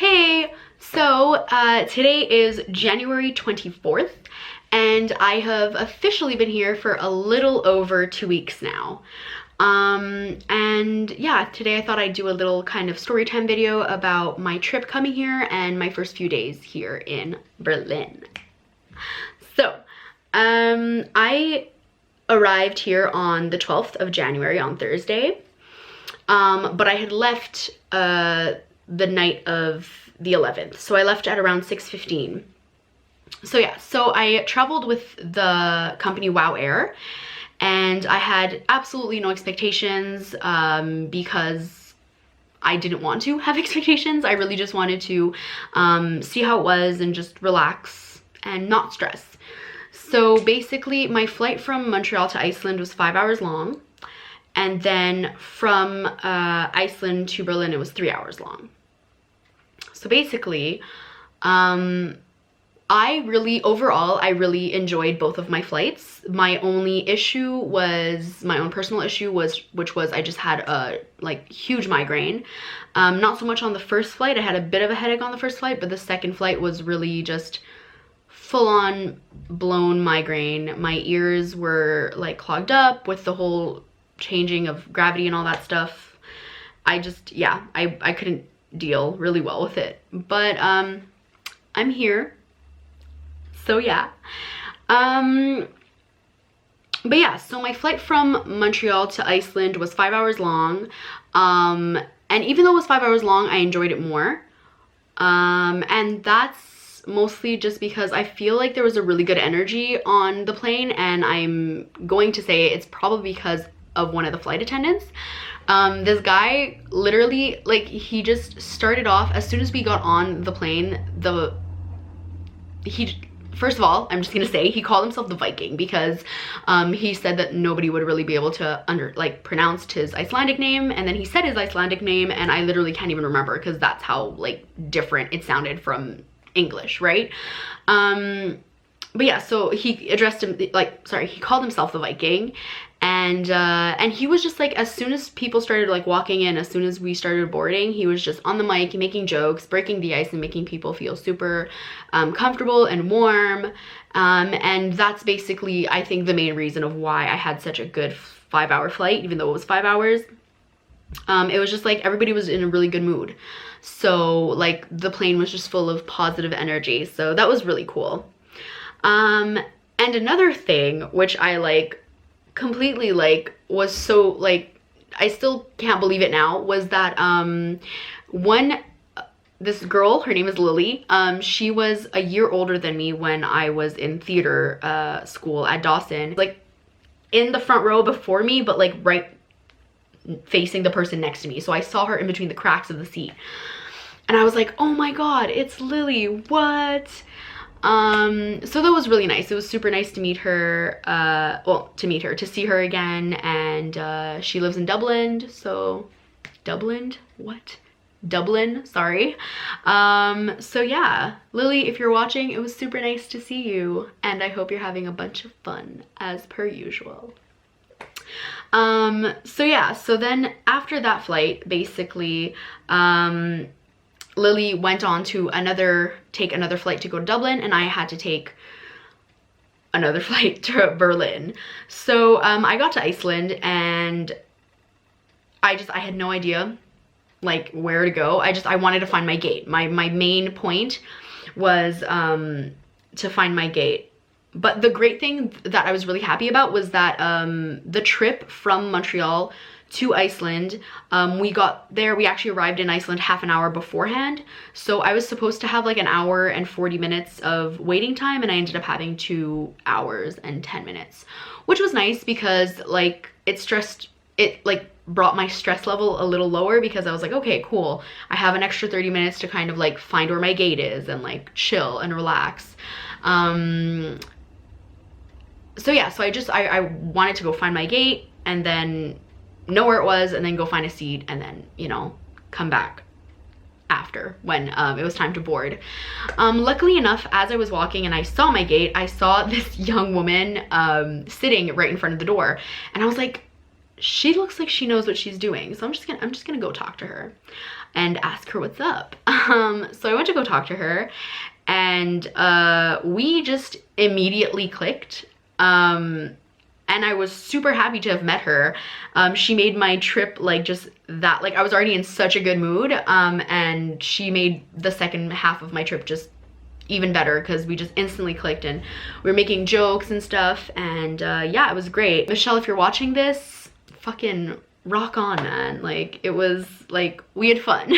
Hey, so today is January 24th and I have officially been here for a little over 2 weeks now. And yeah, today I thought I'd do a little kind of story time video about my trip coming here and my first few days here in Berlin. So, I arrived here on the 12th of January on Thursday, but I had left the night of the 11th. So I left at around 6:15. So yeah, so I traveled with the company WOW Air, and I had absolutely no expectations because I didn't want to have expectations. I really just wanted to see how it was and just relax and not stress. So basically my flight from Montreal to Iceland was 5 hours long, and then from Iceland to Berlin it was 3 hours long. So basically, overall, I really enjoyed both of my flights. My only issue was, my own personal issue was, which was I just had a huge migraine. Not so much on the first flight. I had a bit of a headache on the first flight, but the second flight was really just full on blown migraine. My ears were like clogged up with the whole changing of gravity and all that stuff. I couldn't deal really well with it, but I'm here, so yeah. But yeah, so my flight from Montreal to Iceland was 5 hours long, and even though it was 5 hours long, I enjoyed it more, and that's mostly just because I feel like there was a really good energy on the plane, and I'm going to say it's probably because of one of the flight attendants. This guy literally, he just started off as soon as we got on the plane. First of all, I'm just gonna say he called himself the Viking because he said that nobody would really be able to pronounce his Icelandic name, and then he said his Icelandic name and I literally can't even remember because that's how different it sounded from English, right? But yeah, so he addressed him he called himself the Viking, and he was just as soon as people started walking in, as soon as we started boarding, he was just on the mic making jokes, breaking the ice and making people feel super comfortable and warm, and that's basically, I think, the main reason of why I had such a good 5-hour flight, even though it was 5 hours. It was just everybody was in a really good mood, so the plane was just full of positive energy, so that was really cool. And another thing which I completely was so I still can't believe it now, was that this girl, her name is Lily, she was a year older than me when I was in theater school at Dawson, in the front row before me, but right facing the person next to me, so I saw her in between the cracks of the seat, and I was like, oh my god, it's Lily, what? So that was really nice. It was super nice to meet her, to see her again, and she lives in Dublin, so Dublin, sorry. So yeah, Lily, if you're watching, it was super nice to see you, and I hope you're having a bunch of fun as per usual. So yeah, so then after that flight, basically, Lily went on to take another flight to go to Dublin, and I had to take another flight to Berlin. So I got to Iceland, and I had no idea where to go. I wanted to find my gate. My main point was to find my gate. But the great thing that I was really happy about was that the trip from Montreal to Iceland, we actually arrived in Iceland half an hour beforehand, so I was supposed to have an hour and 40 minutes of waiting time, and I ended up having 2 hours and 10 minutes, which was nice because it brought my stress level a little lower, because I was like, okay, cool, I have an extra 30 minutes to kind of find where my gate is and chill and relax. So yeah, so I wanted to go find my gate and then know where it was, and then go find a seat, and then, come back after when it was time to board. Luckily enough, as I was walking and I saw my gate, I saw this young woman sitting right in front of the door, and I was like, she looks like she knows what she's doing, so I'm just gonna go talk to her and ask her what's up. So I went to go talk to her, and we just immediately clicked. And I was super happy to have met her. She made my trip like just that, like I was already in such a good mood, and she made the second half of my trip just even better because we just instantly clicked and we were making jokes and stuff, and yeah, it was great. Michelle, if you're watching this, fucking rock on, man. Like, it was like, we had fun.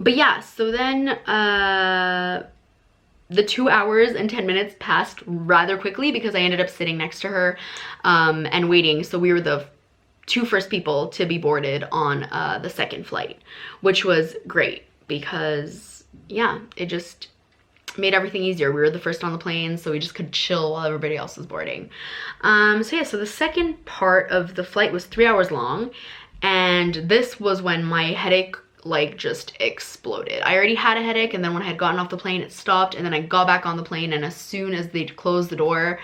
But yeah, so then the 2 hours and 10 minutes passed rather quickly because I ended up sitting next to her and waiting. So we were the two first people to be boarded on the second flight, which was great because, yeah, it just made everything easier. We were the first on the plane, so we just could chill while everybody else was boarding. So yeah, so the second part of the flight was 3 hours long, and this was when my headache like just exploded. I already had a headache, and then when I had gotten off the plane it stopped, and then I got back on the plane, and as soon as they closed the door,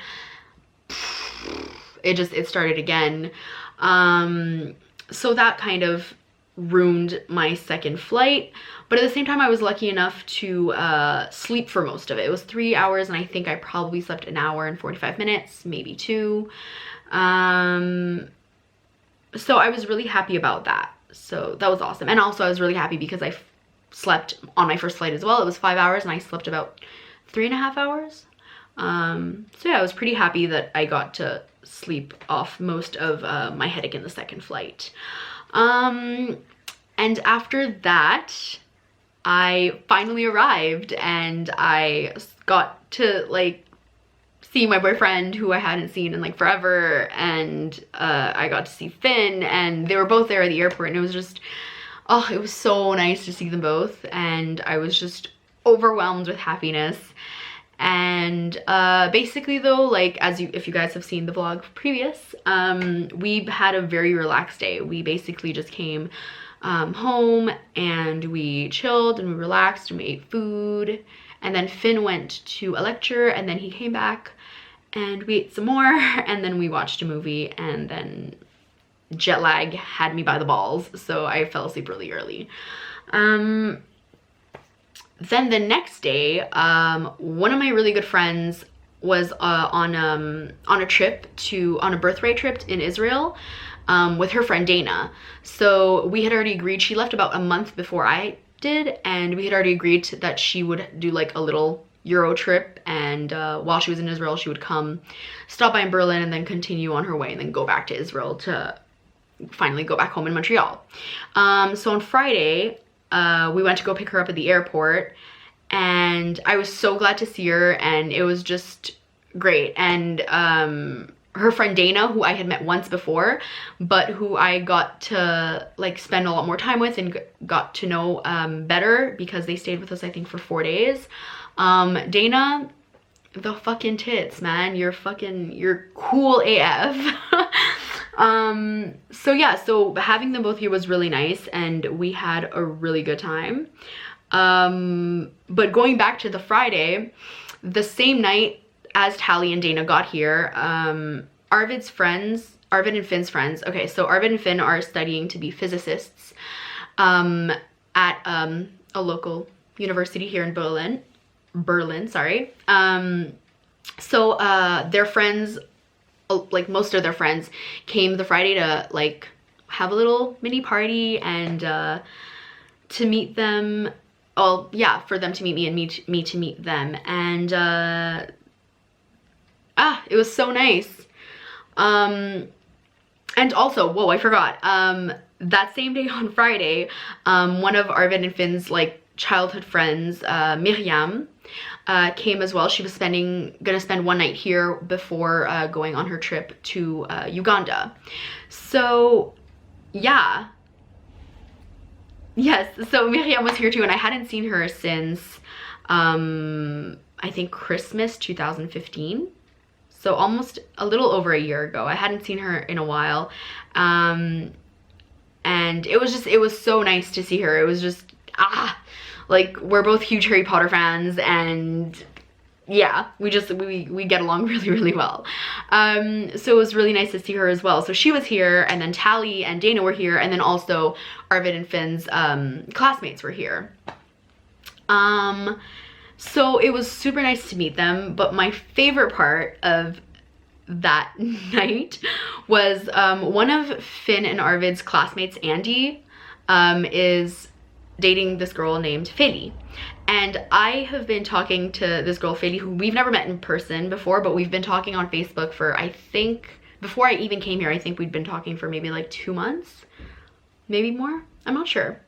it started again. So that kind of ruined my second flight, but at the same time I was lucky enough to sleep for most of it. It was 3 hours, and I think I probably slept an hour and 45 minutes, maybe 2. So I was really happy about that. So that was awesome. And also I was really happy because I slept on my first flight as well. It was 5 hours and I slept about 3.5 hours. So yeah, I was pretty happy that I got to sleep off most of my headache in the second flight. And after that, I finally arrived, and I got to like see my boyfriend, who I hadn't seen in like forever, and I got to see Finn, and they were both there at the airport, and it was just, oh, it was so nice to see them both, and I was just overwhelmed with happiness. And basically though, like, if you guys have seen the vlog previous, we had a very relaxed day. We basically just came home and we chilled and we relaxed and we ate food, and then Finn went to a lecture, and then he came back and we ate some more, and then we watched a movie, and then jet lag had me by the balls, so I fell asleep really early. Then the next day, one of my really good friends was on a trip on a birthright trip in Israel with her friend Dana. So we had already agreed, she left about a month before I did, and we had already agreed that she would do like a little Euro trip, and while she was in Israel she would come stop by in Berlin and then continue on her way and then go back to Israel to finally go back home in Montreal. So on Friday we went to go pick her up at the airport, and I was so glad to see her, and it was just great. And her friend Dana, who I had met once before, but who I got to like spend a lot more time with and got to know better because they stayed with us, I think, for 4 days. Dana, the fucking tits, man. You're cool AF. So yeah, so having them both here was really nice, and we had a really good time. But going back to the Friday, the same night as Tally and Dana got here, Arvid and Finn's friends, okay, so Arvid and Finn are studying to be physicists at a local university here in Berlin, sorry. So their friends, like most of their friends, came the Friday to like have a little mini party and to meet them. Oh yeah, for them to meet me and me to meet them. And it was so nice. And also, whoa, I forgot, that same day on Friday, one of Arvid and Finn's like childhood friends, Miriam, came as well. She was gonna spend one night here before going on her trip to Uganda. So yeah, yes, so Miriam was here too, and I hadn't seen her since I think Christmas 2015, so almost a little over a year ago. I hadn't seen her in a while, and it was so nice to see her. It was just like, we're both huge Harry Potter fans, and yeah, we get along really, really well. So it was really nice to see her as well. So she was here, and then Tally and Dana were here, and then also Arvid and Finn's classmates were here. So it was super nice to meet them, but my favorite part of that night was one of Finn and Arvid's classmates, Andy, is dating this girl named Feli. And I have been talking to this girl, Feli, who we've never met in person before, but we've been talking on Facebook for, I think, before I even came here, I think we'd been talking for maybe like 2 months, maybe more. I'm not sure.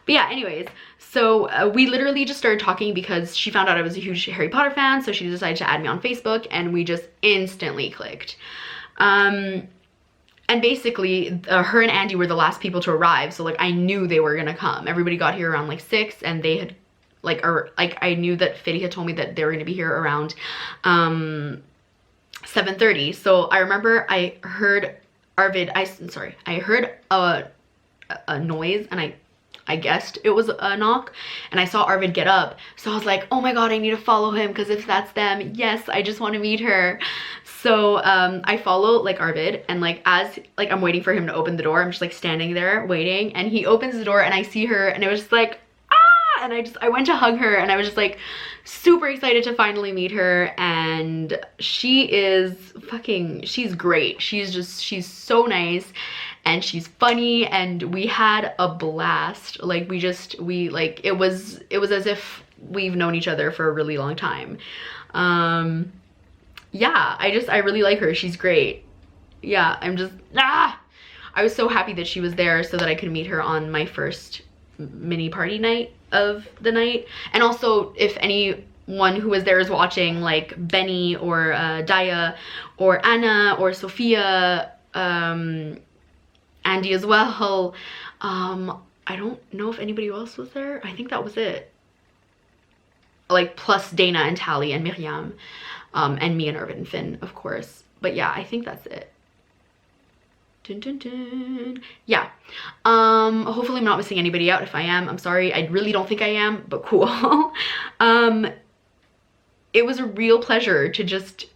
But yeah, anyways, so we literally just started talking because she found out I was a huge Harry Potter fan, so she decided to add me on Facebook, and we just instantly clicked. And basically, her and Andy were the last people to arrive, so like I knew they were gonna come. Everybody got here around like 6, and they had like, I knew that Fiddy had told me that they were gonna be here around 7:30. So I remember I heard Arvid, I heard a noise, and I guessed it was a knock, and I saw Arvid get up, so I was like, oh my god, I need to follow him, because if that's them, yes, I just want to meet her. So I follow like Arvid, and like as like I'm waiting for him to open the door, I'm just like standing there waiting, and he opens the door and I see her, and it was just like, ah, and I went to hug her, and I was just like super excited to finally meet her. And she is she's great. She's so nice, and she's funny, and we had a blast. Like it was as if we've known each other for a really long time. Yeah, I really like her. She's great. Yeah, I was so happy that she was there so that I could meet her on my first mini party night of the night. And also, if anyone who was there is watching, like Benny or Daya or Anna or Sophia, Andy as well, I don't know if anybody else was there. I think that was it. Like plus Dana and Tally and Miriam, and me and Arvid and Finn, of course. But yeah, I think that's it. Dun, dun, dun. Yeah. Hopefully I'm not missing anybody out. If I am, I'm sorry. I really don't think I am, but cool. It was a real pleasure to just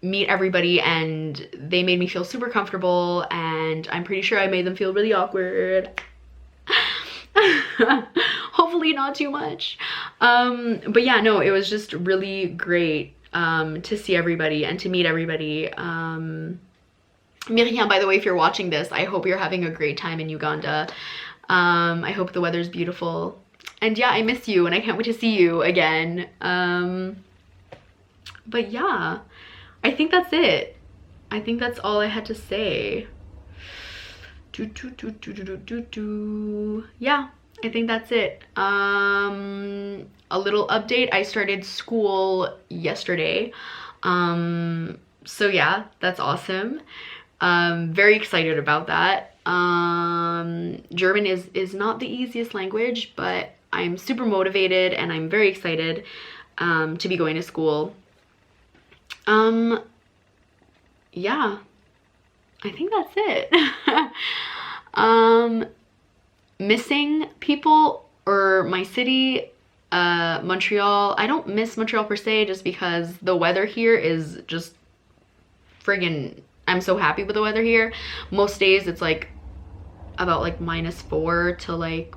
meet everybody, and they made me feel super comfortable, and I'm pretty sure I made them feel really awkward. Hopefully not too much. But yeah, no, it was just really great to see everybody and to meet everybody. Miriam, by the way, if you're watching this, I hope you're having a great time in Uganda. I hope the weather's beautiful. And yeah, I miss you, and I can't wait to see you again. But yeah, I think that's it. I think that's all I had to say. Yeah, I think that's it. A little update. I started school yesterday. So yeah, that's awesome. Very excited about that. German is not the easiest language, but I'm super motivated, and I'm very excited to be going to school. Yeah, I think that's it. Missing people or my city, Montreal. I don't miss Montreal per se, just because the weather here is just friggin', I'm so happy with the weather here. Most days it's like about like -4 to like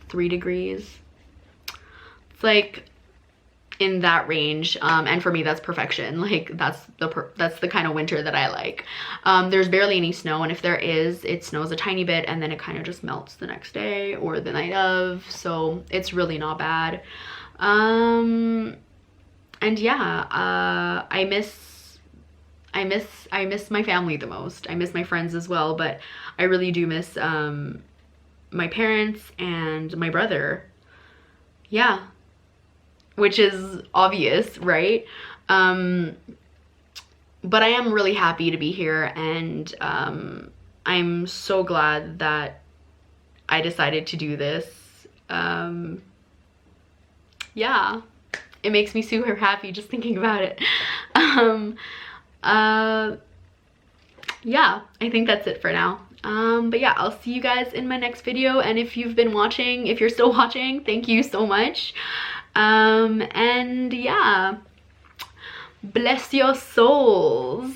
3 degrees. It's like in that range, and for me that's perfection. Like that's the kind of winter that I like. There's barely any snow, and if there is, it snows a tiny bit, and then it kind of just melts the next day or the night of, so it's really not bad. And yeah, I miss my family the most. I miss my friends as well, but I really do miss my parents and my brother. Yeah, which is obvious, right? But I am really happy to be here, and I'm so glad that I decided to do this. Yeah, it makes me super happy just thinking about it. Yeah, I think that's it for now. But yeah, I'll see you guys in my next video, and if you've been watching, if you're still watching, thank you so much. And yeah, Bless your souls.